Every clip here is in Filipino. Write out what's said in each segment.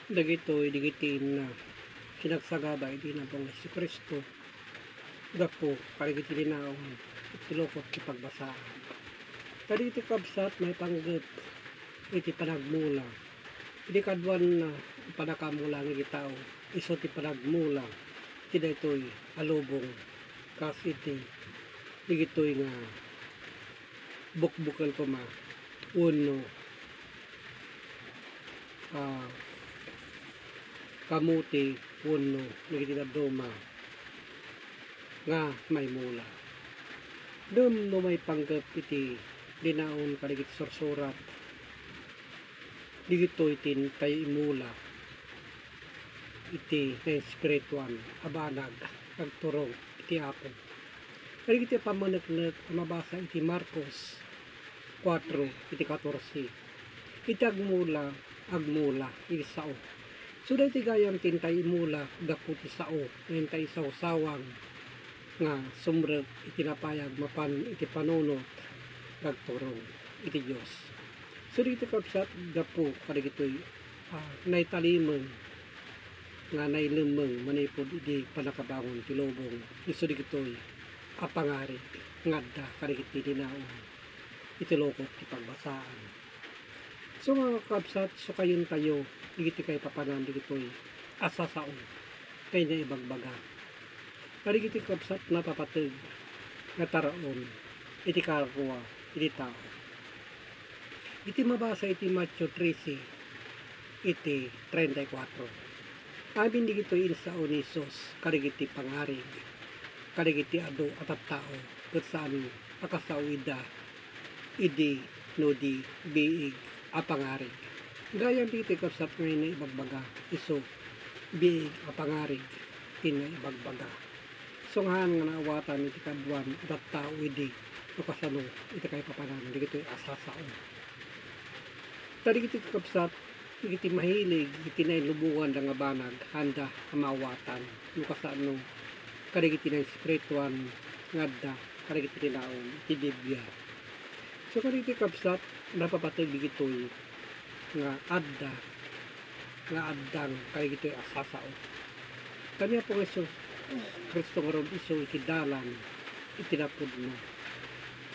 Dagitoy digitin na sinagsagaba iti na pong si Kristo gapo karigiti linaon tilokot ti pagbasaan. Kaditi kabsat may panggep iti panagmula. Iti kadwan na panakamula ng tao iso ti panagmula iti daytoy alubong kas iti digitoy nga bukbukal ko ma uno kamuti uno nagitidaduma nga may mula dum no may panggap iti linaon kaligit sorsurat digitoy tin tayo imula iti na spiritual abanag agturong iti apo kaligit iti pamanagnet mabasa iti Marcos 4 iti 14 iti agmula iti sao so dahil gayam tintay imula gapu ti sao ngayon tayo sawsawang nga sumreg iti napayag mapan iti panunot agturong iti Diyos. So dito kapsat gapu kaligitoy naitalimeng nga nailemeng manipod iti panakabangon ti lubong iso digitoy apangari ngadda kaligiti dinaon iti lokot ti pagbasaan. So mga kapsat so kayon tayo digiti kay papanan digitoy asasaon kay na ibagbaga kaligiti kapsat napapateg nga taraon iti karwa iti tao iti mabasa iti Matthew 13 iti 34 amin digitoy insaon ni Jesus kaligiti pangarig kaligiti adu at tao ket saan akasawida idi nodi biig apangarig gayam diti kapsat ngayon na ibagbaga iso biig apangarig tina ibagbaga so nga naawatan iti kadwan at tao idi nakasano iti kay papanan digitoy asasaon tarigiti kapsat iti mahilig iti nailubungan da nga banag handa amawatan nakasano kadigiti na spiritual ngadda kadigiti tinaon iti Biblia so kadigiti kapsat napapateg digitoy nga adda nga addang kadigiti asasaon kanya po Hesus Kristo nga ron iso iti dalan iti napudno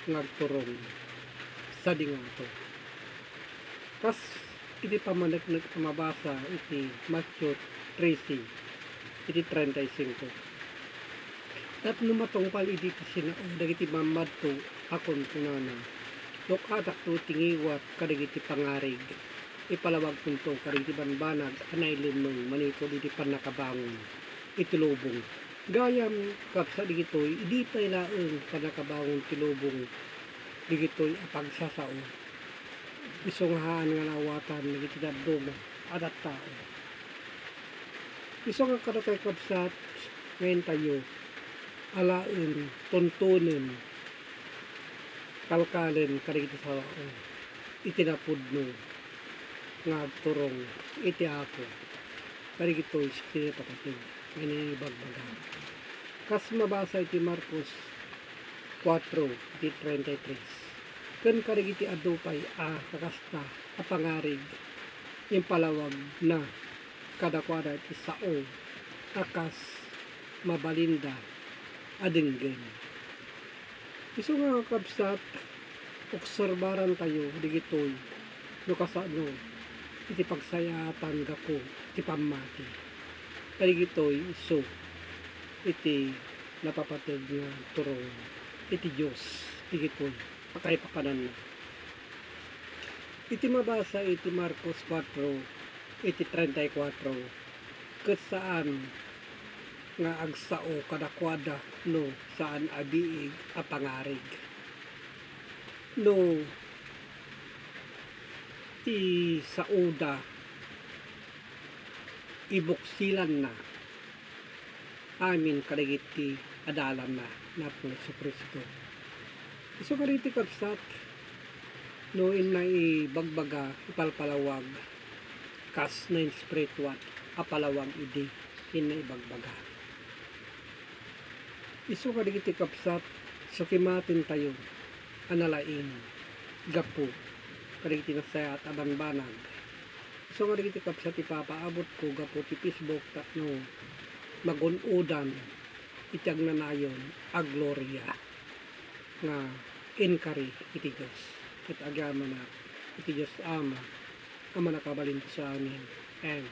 ngagturong sa dingato kas iti pamanagnag mabasa iti Matthew 13 iti 35 at numatungpal iti sinaon dagiti mamadto akon kunana lokadak to tingiwat kadagiti pangarig ipalawag puntong kadagiti banbanag anay limong manipod iti panakabangon iti lubong gayam kapsa digitoy idi tay laeng panakabangon ti lubong digitoy apagsasao isunghaan nga nawatan nagiti daduma at tao iso nga kadatay kapsat ngayon tayo alaen tuntunen kalkalen karigiti sa itinapudno nga agturong iti ako karigitoy siya patatid ngayon ibagbaga kas mabasa iti Marcos 4 iti 33 ken karigiti adupay kakasta apangarig yung palawag na kadakwada iti sao akas mabalinda adenggen iso nga kapsat obserbaran tayo digitoy no kasano iti pagsayatan gapo iti pamati karigitoy iso iti napapateg nga turong iti Diyos digitoy pakay papanan iti mabasa iti Marcos 4 iti 34 ket saan nga agsao kadakwada no saan abiig apangarig no ti sauda ibuksilan na amin kadagiti adalan na po sa Kristo iso kariti kapsat no na ibagbaga ipalpalawag kas na spiritual apalawag idi in na ibagbaga iso kariti kapsat so kimatin tayo analain gapo kariti nasaya at abanbanag So nga rin kap sa tipapaabot ko gapo ti Facebook no magunudan itag na nayon a gloria nga inkari iti Diyos at agama na iti Diyos ama nakabalin sa amin and